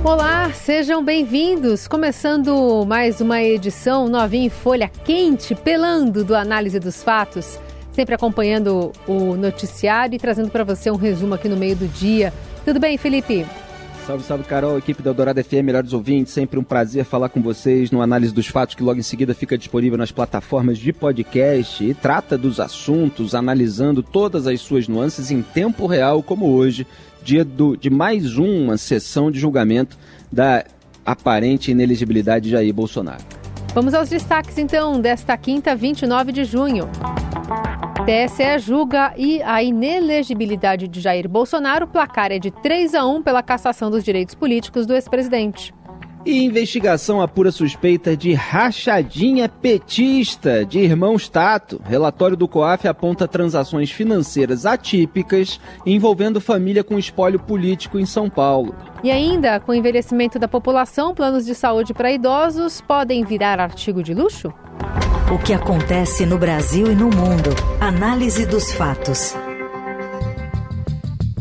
Olá, sejam bem-vindos. Começando mais uma edição novinha em folha quente, pelando do Análise dos Fatos. Sempre acompanhando o noticiário e trazendo para você um resumo aqui no meio do dia. Tudo bem, Felipe? Salve, salve, Carol, equipe da Eldorado FM, melhores ouvintes, sempre um prazer falar com vocês no Análise dos Fatos, que logo em seguida fica disponível nas plataformas de podcast e trata dos assuntos, analisando todas as suas nuances em tempo real, como hoje, dia de mais uma sessão de julgamento da aparente inelegibilidade de Jair Bolsonaro. Vamos aos destaques, então, desta quinta, 29 de junho. TSE julga a inelegibilidade de Jair Bolsonaro. O placar é de 3-1 pela cassação dos direitos políticos do ex-presidente. E investigação apura suspeita de rachadinha petista de irmãos Tato. Relatório do COAF aponta transações financeiras atípicas envolvendo família com espólio político em São Paulo. E ainda, com o envelhecimento da população, planos de saúde para idosos podem virar artigo de luxo? O que acontece no Brasil e no mundo. Análise dos fatos.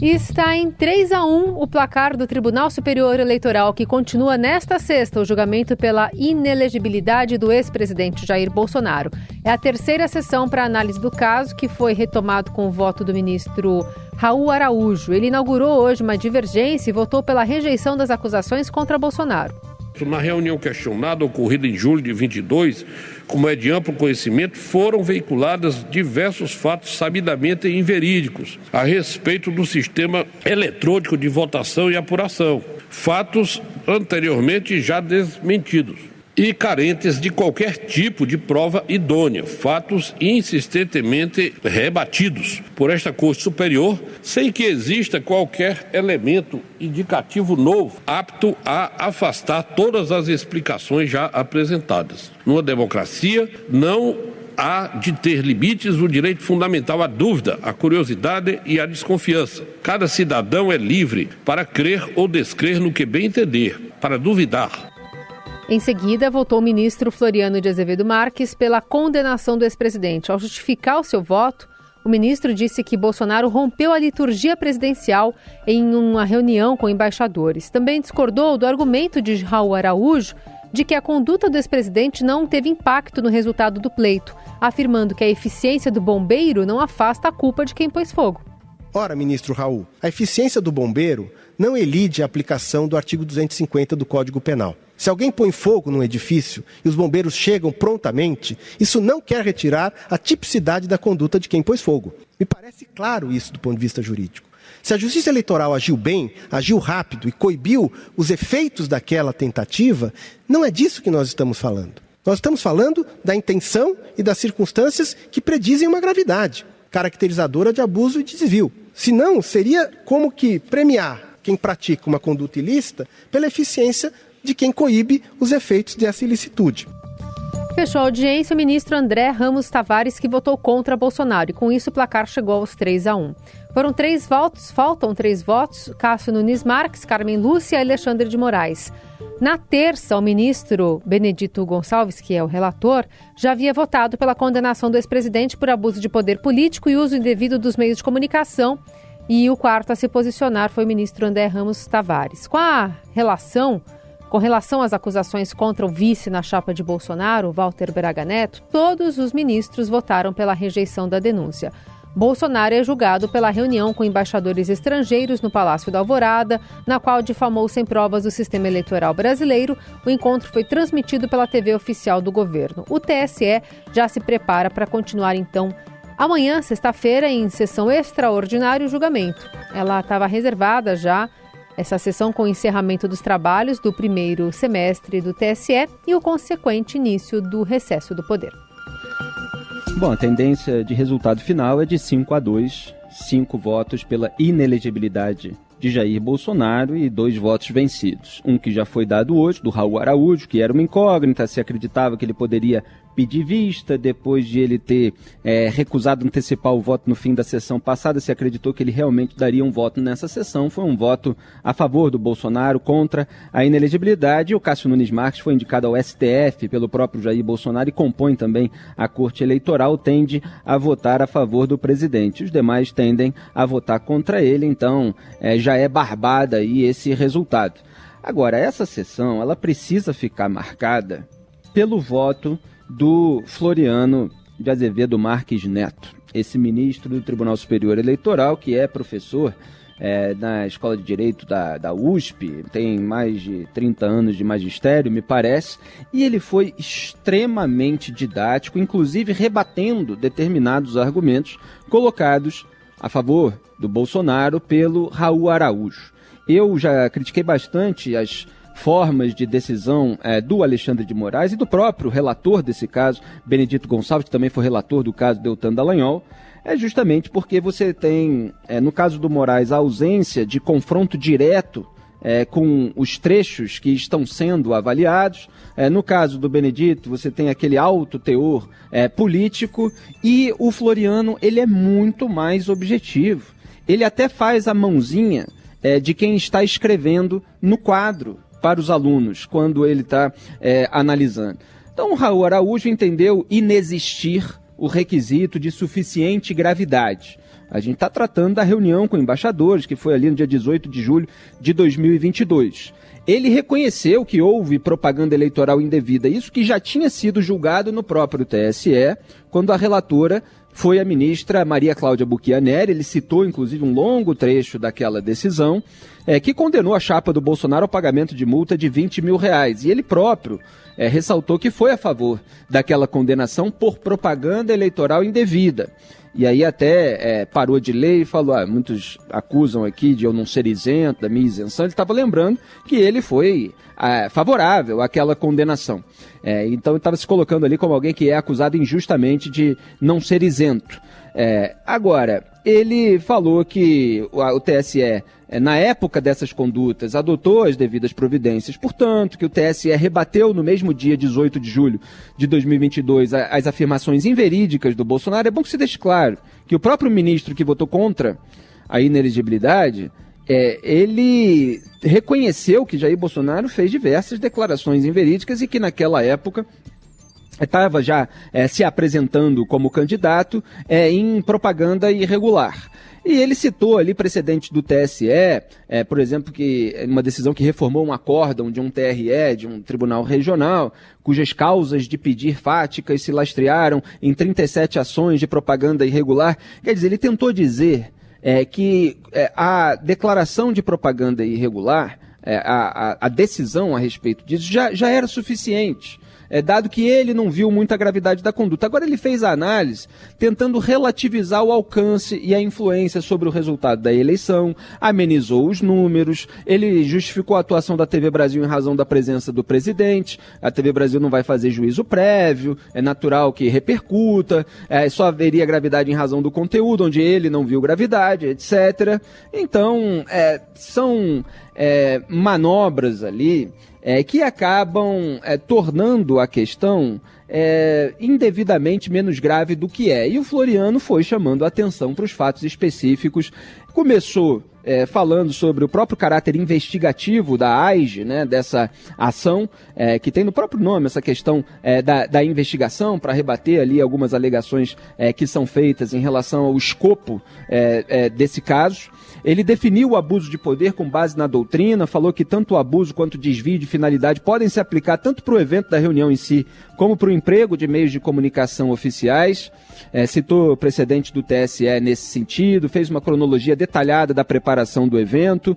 Está em 3-1 o placar do Tribunal Superior Eleitoral, que continua nesta sexta o julgamento pela inelegibilidade do ex-presidente Jair Bolsonaro. É a terceira sessão para análise do caso, que foi retomado com o voto do ministro Raul Araújo. Ele inaugurou hoje uma divergência e votou pela rejeição das acusações contra Bolsonaro. Na reunião questionada, ocorrida em julho de 22, como é de amplo conhecimento, foram veiculados diversos fatos sabidamente inverídicos a respeito do sistema eletrônico de votação e apuração, fatos anteriormente já desmentidos e carentes de qualquer tipo de prova idônea, fatos insistentemente rebatidos por esta Corte Superior, sem que exista qualquer elemento indicativo novo, apto a afastar todas as explicações já apresentadas. Numa democracia, não há de ter limites o direito fundamental à dúvida, à curiosidade e à desconfiança. Cada cidadão é livre para crer ou descrer no que bem entender, para duvidar. Em seguida, votou o ministro Floriano de Azevedo Marques pela condenação do ex-presidente. Ao justificar o seu voto, o ministro disse que Bolsonaro rompeu a liturgia presidencial em uma reunião com embaixadores. Também discordou do argumento de Raul Araújo de que a conduta do ex-presidente não teve impacto no resultado do pleito, afirmando que a eficiência do bombeiro não afasta a culpa de quem pôs fogo. Ora, ministro Raul, a eficiência do bombeiro não elide a aplicação do artigo 250 do Código Penal. Se alguém põe fogo num edifício e os bombeiros chegam prontamente, isso não quer retirar a tipicidade da conduta de quem pôs fogo. Me parece claro isso do ponto de vista jurídico. Se a Justiça Eleitoral agiu bem, agiu rápido e coibiu os efeitos daquela tentativa, não é disso que nós estamos falando. Nós estamos falando da intenção e das circunstâncias que predizem uma gravidade, caracterizadora de abuso e de desvio. Senão, seria como que premiar quem pratica uma conduta ilícita pela eficiência de quem coíbe os efeitos dessa ilicitude. Fechou a audiência o ministro André Ramos Tavares, que votou contra Bolsonaro, e com isso o placar chegou aos 3-1. Foram 3 votos, faltam 3 votos, Cássio Nunes Marques, Carmen Lúcia e Alexandre de Moraes. Na terça, o ministro Benedito Gonçalves, que é o relator, já havia votado pela condenação do ex-presidente por abuso de poder político e uso indevido dos meios de comunicação, e o quarto a se posicionar foi o ministro André Ramos Tavares. Com relação às acusações contra o vice na chapa de Bolsonaro, Walter Braga Neto, todos os ministros votaram pela rejeição da denúncia. Bolsonaro é julgado pela reunião com embaixadores estrangeiros no Palácio da Alvorada, na qual difamou sem provas o sistema eleitoral brasileiro. O encontro foi transmitido pela TV oficial do governo. O TSE já se prepara para continuar, então, amanhã, sexta-feira, em sessão extraordinária, o julgamento. Ela estava reservada já, essa sessão, com o encerramento dos trabalhos do primeiro semestre do TSE e o consequente início do recesso do poder. Bom, a tendência de resultado final é de 5-2, 5 votos pela inelegibilidade de Jair Bolsonaro e 2 votos vencidos. Um que já foi dado hoje, do Raul Araújo, que era uma incógnita, se acreditava que ele poderia pedir vista, depois de ele ter recusado antecipar o voto no fim da sessão passada, se acreditou que ele realmente daria um voto nessa sessão. Foi um voto a favor do Bolsonaro, contra a inelegibilidade. O Cássio Nunes Marques foi indicado ao STF pelo próprio Jair Bolsonaro e compõe também a Corte Eleitoral, tende a votar a favor do presidente. Os demais tendem a votar contra ele, então já é barbada aí esse resultado. Agora, essa sessão ela precisa ficar marcada pelo voto do Floriano de Azevedo Marques Neto, esse ministro do Tribunal Superior Eleitoral, que é professor na Escola de Direito da USP, tem mais de 30 anos de magistério, me parece, e ele foi extremamente didático, inclusive rebatendo determinados argumentos colocados a favor do Bolsonaro pelo Raul Araújo. Eu já critiquei bastante as formas de decisão do Alexandre de Moraes e do próprio relator desse caso, Benedito Gonçalves, que também foi relator do caso Deltan Dallagnol, justamente porque você tem, no caso do Moraes, a ausência de confronto direto com os trechos que estão sendo avaliados. No caso do Benedito, você tem aquele alto teor político, e o Floriano ele é muito mais objetivo. Ele até faz a mãozinha de quem está escrevendo no quadro para os alunos, quando ele está analisando. Então o Raul Araújo entendeu inexistir o requisito de suficiente gravidade. A gente está tratando da reunião com embaixadores, que foi ali no dia 18 de julho de 2022. Ele reconheceu que houve propaganda eleitoral indevida, isso que já tinha sido julgado no próprio TSE, quando a relatora foi a ministra Maria Cláudia Buchianeri. Ele citou, inclusive, um longo trecho daquela decisão, que condenou a chapa do Bolsonaro ao pagamento de multa de R$20 mil. E ele próprio ressaltou que foi a favor daquela condenação por propaganda eleitoral indevida. E aí até parou de ler e falou, muitos acusam aqui de eu não ser isento, da minha isenção. Ele estava lembrando que ele foi favorável àquela condenação. Então ele estava se colocando ali como alguém que é acusado injustamente de não ser isento. Agora, ele falou que o TSE, na época dessas condutas, adotou as devidas providências, portanto, que o TSE rebateu no mesmo dia, 18 de julho de 2022, as afirmações inverídicas do Bolsonaro. É bom que se deixe claro que o próprio ministro que votou contra a inelegibilidade, ele reconheceu que Jair Bolsonaro fez diversas declarações inverídicas e que naquela época estava já se apresentando como candidato em propaganda irregular. E ele citou ali precedentes do TSE, por exemplo, que uma decisão que reformou um acórdão de um TRE, de um tribunal regional, cujas causas de pedir fáticas se lastrearam em 37 ações de propaganda irregular. Quer dizer, ele tentou dizer que a declaração de propaganda irregular, a decisão a respeito disso, já era suficiente. Dado que ele não viu muita gravidade da conduta. Agora ele fez a análise tentando relativizar o alcance e a influência sobre o resultado da eleição, amenizou os números, ele justificou a atuação da TV Brasil em razão da presença do presidente. A TV Brasil não vai fazer juízo prévio, é natural que repercuta, só haveria gravidade em razão do conteúdo, onde ele não viu gravidade, etc. Então, são manobras ali que acabam tornando a questão indevidamente menos grave do que é. E o Floriano foi chamando a atenção para os fatos específicos. Começou falando sobre o próprio caráter investigativo da AIGE, né, dessa ação, que tem no próprio nome essa questão da investigação, para rebater ali algumas alegações que são feitas em relação ao escopo desse caso. Ele definiu o abuso de poder com base na doutrina, falou que tanto o abuso quanto o desvio de finalidade podem se aplicar tanto para o evento da reunião em si, como para o emprego de meios de comunicação oficiais. Citou precedente do TSE nesse sentido, fez uma cronologia detalhada da preparação do evento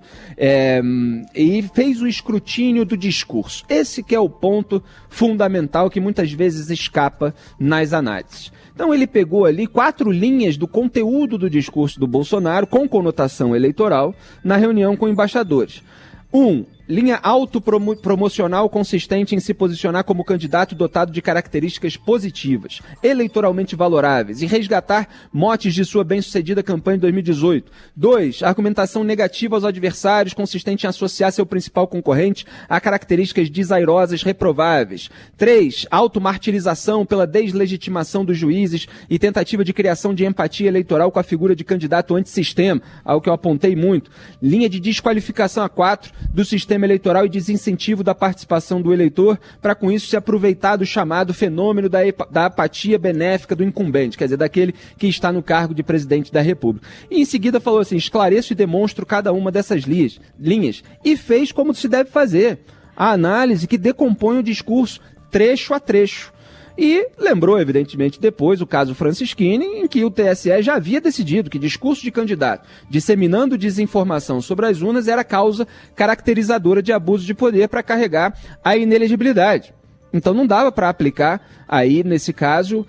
e fez o escrutínio do discurso. Esse que é o ponto fundamental que muitas vezes escapa nas análises. Então ele pegou ali 4 linhas do conteúdo do discurso do Bolsonaro com conotação eleitoral na reunião com embaixadores. 1. Linha autopromocional consistente em se posicionar como candidato dotado de características positivas, eleitoralmente valoráveis, e resgatar motes de sua bem-sucedida campanha de 2018. 2. Argumentação negativa aos adversários, consistente em associar seu principal concorrente a características desairosas reprováveis. 3. Automartirização pela deslegitimação dos juízes e tentativa de criação de empatia eleitoral com a figura de candidato antissistema, ao que eu apontei muito. Linha de desqualificação a 4 do sistema sistema eleitoral e desincentivo da participação do eleitor para com isso se aproveitar do chamado fenômeno da apatia benéfica do incumbente, quer dizer, daquele que está no cargo de presidente da República. E em seguida falou assim, esclareço e demonstro cada uma dessas linhas, e fez como se deve fazer, a análise que decompõe o discurso trecho a trecho. E lembrou, evidentemente, depois o caso Francisquini, em que o TSE já havia decidido que discurso de candidato disseminando desinformação sobre as urnas era causa caracterizadora de abuso de poder para carregar a inelegibilidade. Então não dava para aplicar aí, nesse caso,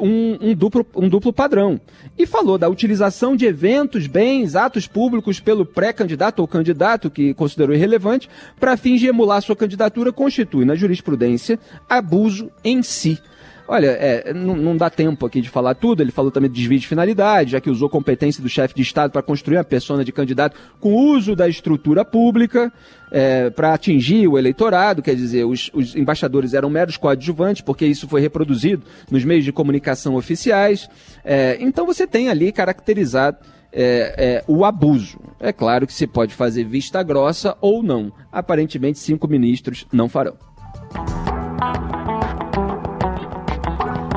um duplo padrão. E falou da utilização de eventos, bens, atos públicos pelo pré-candidato ou candidato que considerou irrelevante para fins de emular sua candidatura constitui, na jurisprudência, abuso em si. Olha, não dá tempo aqui de falar tudo, ele falou também de desvio de finalidade, já que usou competência do chefe de Estado para construir a persona de candidato com uso da estrutura pública para atingir o eleitorado, quer dizer, os embaixadores eram meros coadjuvantes, porque isso foi reproduzido nos meios de comunicação oficiais. Então você tem ali caracterizado o abuso. É claro que se pode fazer vista grossa ou não. Aparentemente 5 ministros não farão.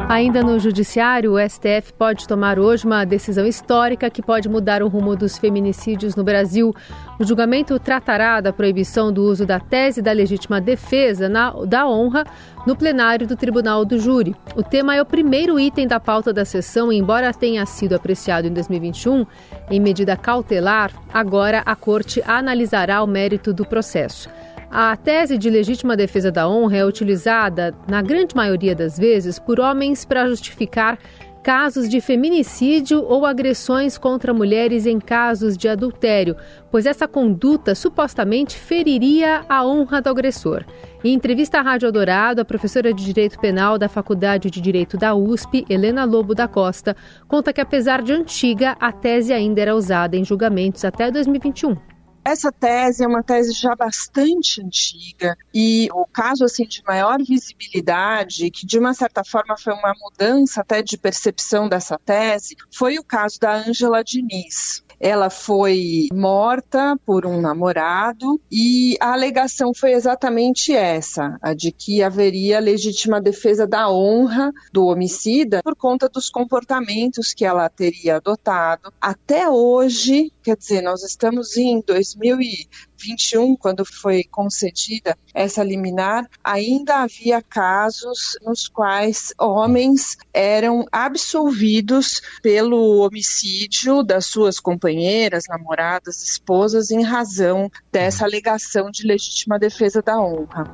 Ainda no Judiciário, o STF pode tomar hoje uma decisão histórica que pode mudar o rumo dos feminicídios no Brasil. O julgamento tratará da proibição do uso da tese da legítima defesa da honra no plenário do Tribunal do Júri. O tema é o primeiro item da pauta da sessão e, embora tenha sido apreciado em 2021 em medida cautelar, agora a Corte analisará o mérito do processo. A tese de legítima defesa da honra é utilizada, na grande maioria das vezes, por homens para justificar casos de feminicídio ou agressões contra mulheres em casos de adultério, pois essa conduta supostamente feriria a honra do agressor. Em entrevista à Rádio Eldorado, a professora de Direito Penal da Faculdade de Direito da USP, Helena Lobo da Costa, conta que, apesar de antiga, a tese ainda era usada em julgamentos até 2021. Essa tese é uma tese já bastante antiga e o caso de maior visibilidade, que de uma certa forma foi uma mudança até de percepção dessa tese, foi o caso da Ângela Diniz. Ela foi morta por um namorado e a alegação foi exatamente essa, a de que haveria legítima defesa da honra do homicida por conta dos comportamentos que ela teria adotado. Até hoje, quer dizer, nós estamos em 2021, quando foi concedida essa liminar, ainda havia casos nos quais homens eram absolvidos pelo homicídio das suas companheiras, namoradas, esposas, em razão dessa alegação de legítima defesa da honra.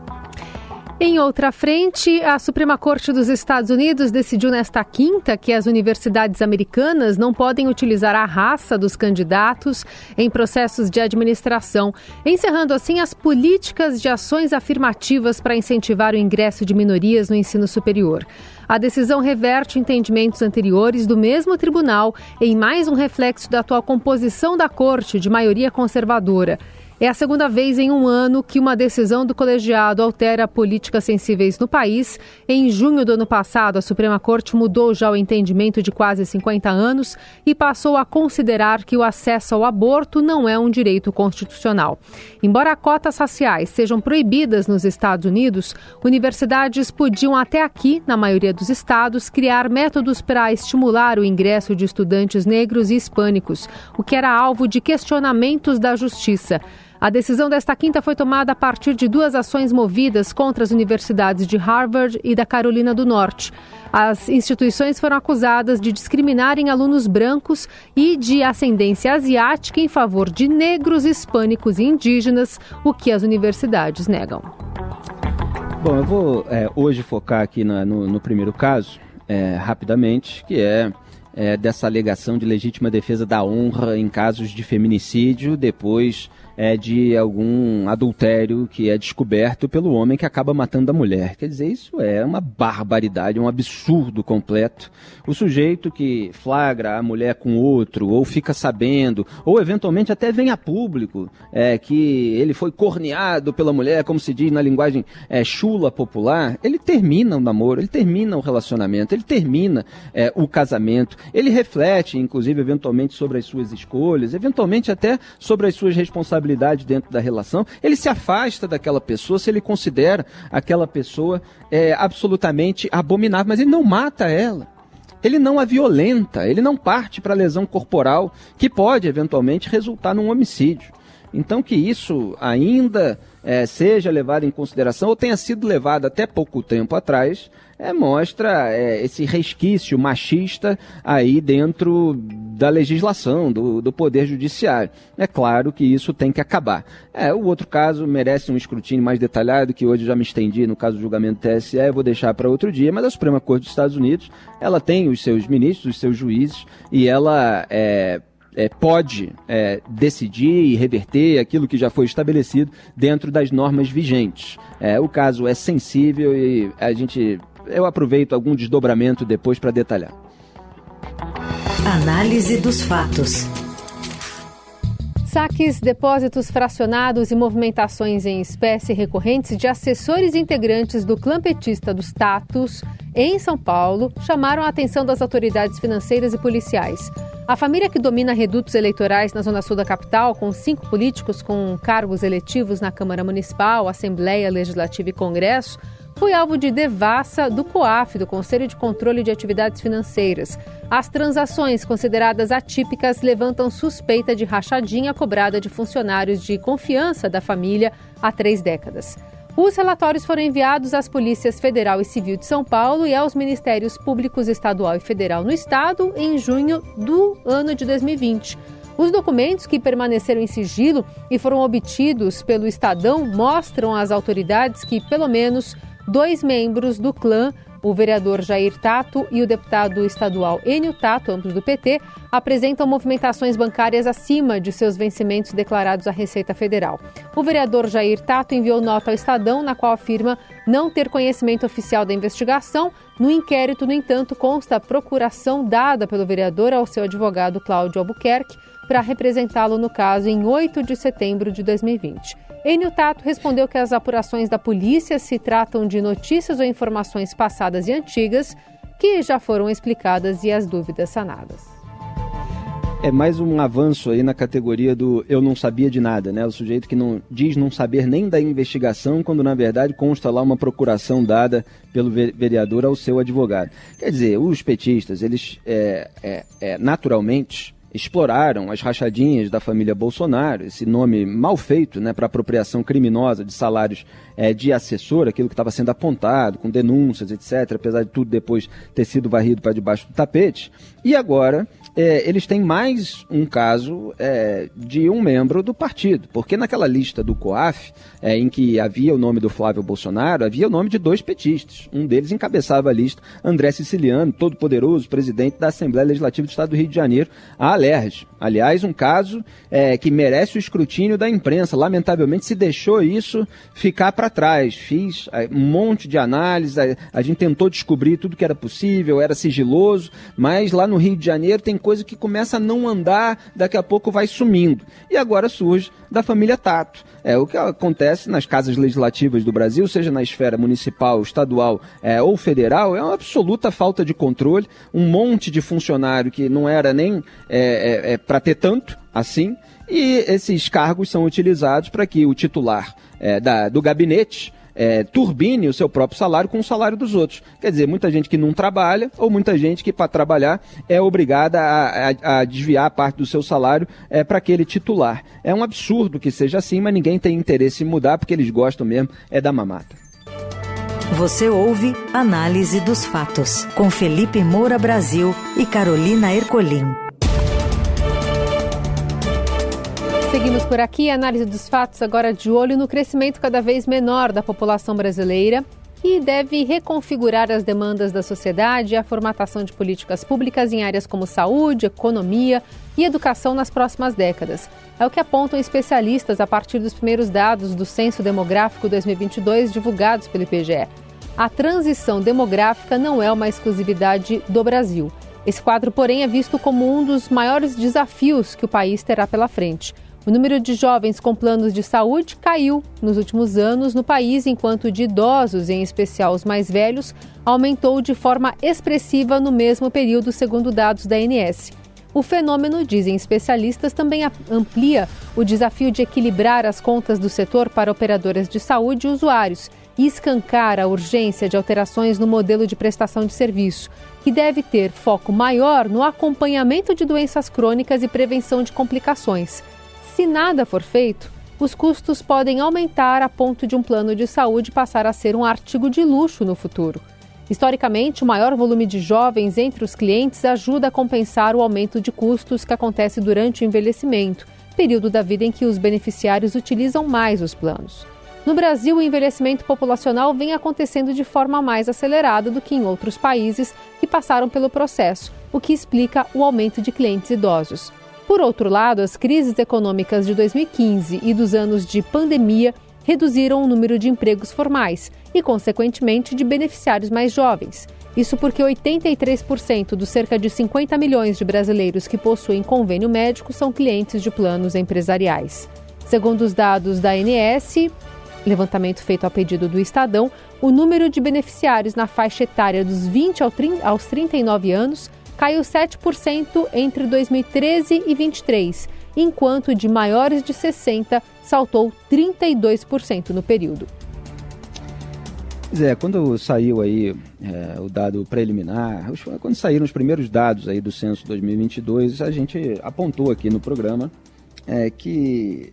Em outra frente, a Suprema Corte dos Estados Unidos decidiu nesta quinta que as universidades americanas não podem utilizar a raça dos candidatos em processos de administração, encerrando assim as políticas de ações afirmativas para incentivar o ingresso de minorias no ensino superior. A decisão reverte entendimentos anteriores do mesmo tribunal em mais um reflexo da atual composição da Corte de maioria conservadora. É a segunda vez em um ano que uma decisão do colegiado altera políticas sensíveis no país. Em junho do ano passado, a Suprema Corte mudou já o entendimento de quase 50 anos e passou a considerar que o acesso ao aborto não é um direito constitucional. Embora cotas raciais sejam proibidas nos Estados Unidos, universidades podiam até aqui, na maioria dos estados, criar métodos para estimular o ingresso de estudantes negros e hispânicos, o que era alvo de questionamentos da Justiça. A decisão desta quinta foi tomada a partir de 2 ações movidas contra as universidades de Harvard e da Carolina do Norte. As instituições foram acusadas de discriminarem alunos brancos e de ascendência asiática em favor de negros, hispânicos e indígenas, o que as universidades negam. Bom, eu vou hoje focar aqui no primeiro caso, rapidamente, que é dessa alegação de legítima defesa da honra em casos de feminicídio, depois de algum adultério que é descoberto pelo homem que acaba matando a mulher. Quer dizer, isso é uma barbaridade, um absurdo completo. O sujeito que flagra a mulher com outro, ou fica sabendo, ou eventualmente até vem a público que ele foi corneado pela mulher, como se diz na linguagem chula popular, ele termina o namoro, ele termina o relacionamento, ele termina o casamento. Ele reflete, inclusive, eventualmente sobre as suas escolhas, eventualmente até sobre as suas responsabilidades dentro da relação. Ele se afasta daquela pessoa se ele considera aquela pessoa absolutamente abominável, mas ele não mata ela. Ele não a violenta, ele não parte para a lesão corporal, que pode, eventualmente, resultar num homicídio. Então, que isso ainda seja levado em consideração, ou tenha sido levado até pouco tempo atrás, mostra esse resquício machista aí dentro da legislação, do Poder Judiciário. É claro que isso tem que acabar. O outro caso merece um escrutínio mais detalhado, que hoje já me estendi no caso do julgamento do TSE, eu vou deixar para outro dia, mas a Suprema Corte dos Estados Unidos, ela tem os seus ministros, os seus juízes, e ela pode decidir e reverter aquilo que já foi estabelecido dentro das normas vigentes. O caso é sensível e eu aproveito algum desdobramento depois para detalhar. Análise dos fatos. Saques, depósitos fracionados e movimentações em espécie recorrentes de assessores integrantes do clã petista dos Tatos, em São Paulo, chamaram a atenção das autoridades financeiras e policiais. A família que domina redutos eleitorais na zona sul da capital, com 5 políticos com cargos eletivos na Câmara Municipal, Assembleia Legislativa e Congresso, foi alvo de devassa do COAF, do Conselho de Controle de Atividades Financeiras. As transações consideradas atípicas levantam suspeita de rachadinha cobrada de funcionários de confiança da família há 3 décadas. Os relatórios foram enviados às Polícias Federal e Civil de São Paulo e aos Ministérios Públicos Estadual e Federal no Estado em junho do ano de 2020. Os documentos, que permaneceram em sigilo e foram obtidos pelo Estadão, mostram às autoridades que pelo menos 2 membros do clã, o vereador Jair Tato e o deputado estadual Enio Tato, ambos do PT, apresentam movimentações bancárias acima de seus vencimentos declarados à Receita Federal. O vereador Jair Tato enviou nota ao Estadão, na qual afirma não ter conhecimento oficial da investigação. No inquérito, no entanto, consta a procuração dada pelo vereador ao seu advogado Cláudio Albuquerque para representá-lo no caso em 8 de setembro de 2020. Enio Tato respondeu que as apurações da polícia se tratam de notícias ou informações passadas e antigas que já foram explicadas e as dúvidas sanadas. É mais um avanço aí na categoria do eu não sabia de nada, né? O sujeito que não diz não saber nem da investigação, quando na verdade consta lá uma procuração dada pelo vereador ao seu advogado. Quer dizer, os petistas, eles naturalmente exploraram as rachadinhas da família Bolsonaro, esse nome mal feito, né, para apropriação criminosa de salários de assessor, aquilo que estava sendo apontado, com denúncias, etc., apesar de tudo depois ter sido varrido para debaixo do tapete. E agora eles têm mais um caso de um membro do partido, porque naquela lista do COAF, em que havia o nome do Flávio Bolsonaro, havia o nome de 2 petistas. Um deles encabeçava a lista, André Siciliano, todo-poderoso presidente da Assembleia Legislativa do Estado do Rio de Janeiro, a Alerj. Aliás, um caso que merece o escrutínio da imprensa. Lamentavelmente, se deixou isso ficar para trás. Fiz um monte de análise, a gente tentou descobrir tudo que era possível, era sigiloso, mas lá no Rio de Janeiro tem coisa que começa a não andar, daqui a pouco vai sumindo. E agora surge da família Tato. O que acontece nas casas legislativas do Brasil, seja na esfera municipal, estadual ou federal, é uma absoluta falta de controle, um monte de funcionário que não era nem para ter tanto assim, e esses cargos são utilizados para que o titular do gabinete turbine o seu próprio salário com o salário dos outros. Quer dizer, muita gente que não trabalha, ou muita gente que para trabalhar é obrigada a desviar parte do seu salário para aquele titular. É um absurdo que seja assim, mas ninguém tem interesse em mudar, porque eles gostam mesmo da mamata. Você ouve Análise dos Fatos, com Felipe Moura Brasil e Carolina Ercolim. Seguimos por aqui, a análise dos fatos agora de olho no crescimento cada vez menor da população brasileira, que deve reconfigurar as demandas da sociedade e a formatação de políticas públicas em áreas como saúde, economia e educação nas próximas décadas. É o que apontam especialistas a partir dos primeiros dados do Censo Demográfico 2022 divulgados pelo IBGE. A transição demográfica não é uma exclusividade do Brasil. Esse quadro, porém, é visto como um dos maiores desafios que o país terá pela frente. O número de jovens com planos de saúde caiu nos últimos anos no país, enquanto o de idosos, em especial os mais velhos, aumentou de forma expressiva no mesmo período, segundo dados da ANS. O fenômeno, dizem especialistas, também amplia o desafio de equilibrar as contas do setor para operadoras de saúde e usuários e escancara a urgência de alterações no modelo de prestação de serviço, que deve ter foco maior no acompanhamento de doenças crônicas e prevenção de complicações. Se nada for feito, os custos podem aumentar a ponto de um plano de saúde passar a ser um artigo de luxo no futuro. Historicamente, o maior volume de jovens entre os clientes ajuda a compensar o aumento de custos que acontece durante o envelhecimento, período da vida em que os beneficiários utilizam mais os planos. No Brasil, o envelhecimento populacional vem acontecendo de forma mais acelerada do que em outros países que passaram pelo processo, o que explica o aumento de clientes idosos. Por outro lado, as crises econômicas de 2015 e dos anos de pandemia reduziram o número de empregos formais e, consequentemente, de beneficiários mais jovens. Isso porque 83% dos cerca de 50 milhões de brasileiros que possuem convênio médico são clientes de planos empresariais. Segundo os dados da ANS, levantamento feito a pedido do Estadão, o número de beneficiários na faixa etária dos 20 aos 39 anos caiu 7% entre 2013 e 2023, enquanto o de maiores de 60 saltou 32% no período. Quando saiu aí o dado preliminar, quando saíram os primeiros dados aí do censo 2022, a gente apontou aqui no programa que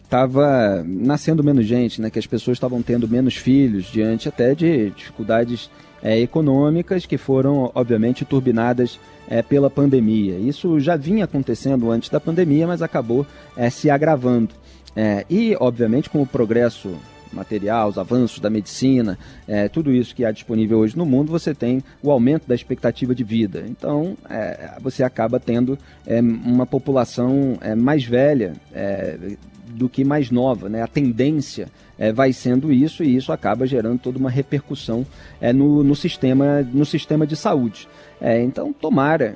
estava nascendo menos gente, né, que as pessoas estavam tendo menos filhos diante até de dificuldades econômicas que foram, obviamente, turbinadas pela pandemia. Isso já vinha acontecendo antes da pandemia, mas acabou se agravando. E, obviamente, com o progresso material, os avanços da medicina, tudo isso que há disponível hoje no mundo, você tem o aumento da expectativa de vida. Então, você acaba tendo uma população mais velha do que mais nova, né? A tendência vai sendo isso, e isso acaba gerando toda uma repercussão no sistema de saúde. Então, tomara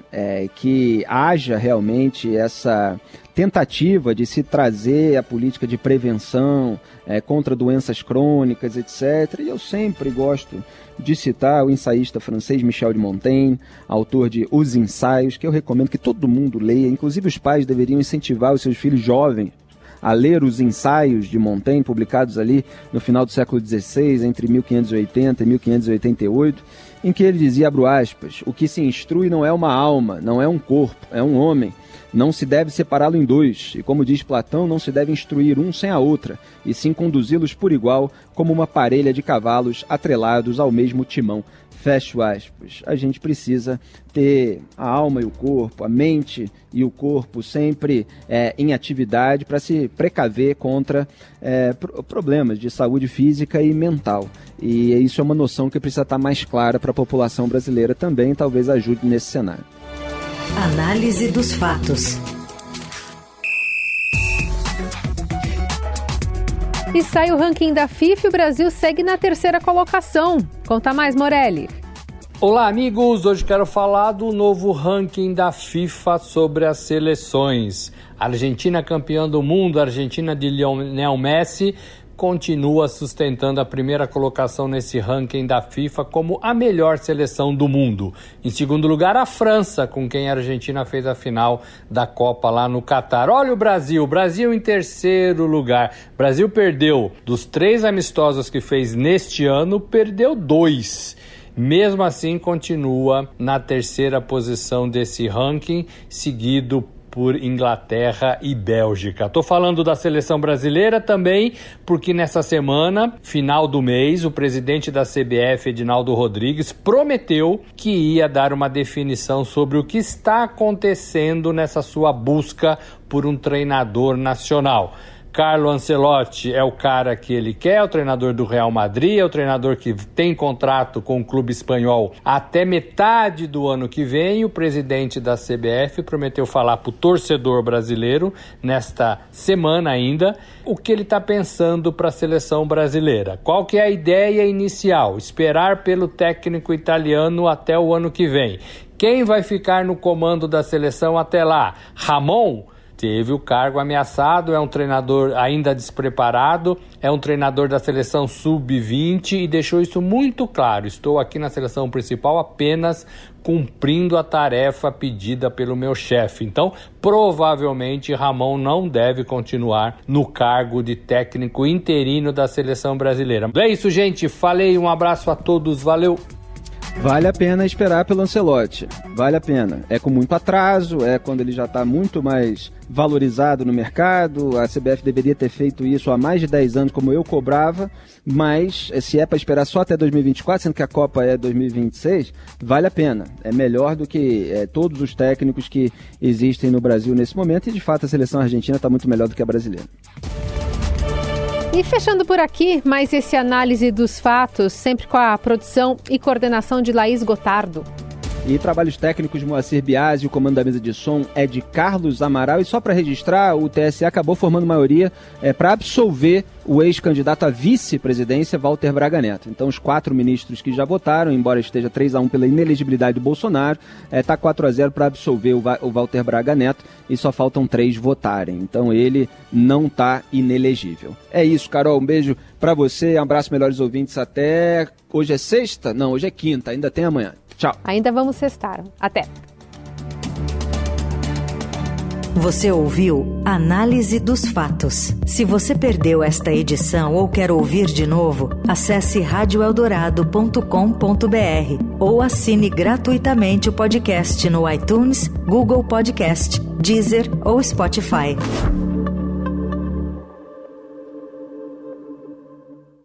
que haja realmente essa tentativa de se trazer a política de prevenção contra doenças crônicas, etc. E eu sempre gosto de citar o ensaísta francês Michel de Montaigne, autor de Os Ensaios, que eu recomendo que todo mundo leia. Inclusive, os pais deveriam incentivar os seus filhos jovens a ler os ensaios de Montaigne, publicados ali no final do século XVI, entre 1580 e 1588, em que ele dizia, abro aspas, o que se instrui não é uma alma, não é um corpo, é um homem. Não se deve separá-lo em dois, e como diz Platão, não se deve instruir um sem a outra, e sim conduzi-los por igual, como uma parelha de cavalos atrelados ao mesmo timão. Fecho aspas. A gente precisa ter a alma e o corpo, a mente e o corpo sempre em atividade para se precaver contra problemas de saúde física e mental. E isso é uma noção que precisa estar mais clara para a população brasileira também, talvez ajude nesse cenário. Análise dos fatos. E sai o ranking da FIFA e o Brasil segue na terceira colocação. Conta mais, Morelli. Olá, amigos. Hoje quero falar do novo ranking da FIFA sobre as seleções. A Argentina, campeã do mundo, a Argentina de Lionel Messi, continua sustentando a primeira colocação nesse ranking da FIFA como a melhor seleção do mundo. Em segundo lugar, a França, com quem a Argentina fez a final da Copa lá no Catar. Olha o Brasil em terceiro lugar. O Brasil perdeu, dos 3 amistosos que fez neste ano, perdeu 2. Mesmo assim, continua na terceira posição desse ranking, seguido por Inglaterra e Bélgica. Estou falando da seleção brasileira também, porque nessa semana, final do mês, o presidente da CBF, Edinaldo Rodrigues, prometeu que ia dar uma definição sobre o que está acontecendo nessa sua busca por um treinador nacional. Carlo Ancelotti é o cara que ele quer, o treinador do Real Madrid, é o treinador que tem contrato com o clube espanhol até metade do ano que vem. O presidente da CBF prometeu falar para o torcedor brasileiro, nesta semana ainda, o que ele está pensando para a seleção brasileira. Qual que é a ideia inicial? Esperar pelo técnico italiano até o ano que vem. Quem vai ficar no comando da seleção até lá? Ramon? teve o cargo ameaçado, é um treinador ainda despreparado, é um treinador da seleção sub-20 e deixou isso muito claro. Estou aqui na seleção principal apenas cumprindo a tarefa pedida pelo meu chefe. Então, provavelmente, Ramon não deve continuar no cargo de técnico interino da seleção brasileira. É isso, gente. Falei, um abraço a todos. Valeu! Vale a pena esperar pelo Ancelotti, vale a pena. É com muito atraso, é quando ele já está muito mais valorizado no mercado. A CBF deveria ter feito isso há mais de 10 anos, como eu cobrava, mas se é para esperar só até 2024, sendo que a Copa é 2026, vale a pena. É melhor do que todos os técnicos que existem no Brasil nesse momento, e de fato a seleção argentina está muito melhor do que a brasileira. E fechando por aqui, mais esse análise dos fatos, sempre com a produção e coordenação de Laís Gotardo. E trabalhos técnicos de Moacir Biasi, o comando da mesa de som é de Carlos Amaral. E só para registrar, o TSE acabou formando maioria para absolver o ex-candidato à vice-presidência, Walter Braga Neto. Então os 4 ministros que já votaram, embora esteja 3-1 pela inelegibilidade do Bolsonaro, está 4-0 para absolver o Walter Braga Neto, e só faltam 3 votarem. Então ele não está inelegível. É isso, Carol, um beijo para você, um abraço, melhores ouvintes, até... Hoje é sexta? Não, hoje é quinta, ainda tem amanhã. Tchau. Ainda vamos sextar. Até. Você ouviu Análise dos Fatos. Se você perdeu esta edição ou quer ouvir de novo, acesse radioeldorado.com.br ou assine gratuitamente o podcast no iTunes, Google Podcast, Deezer ou Spotify.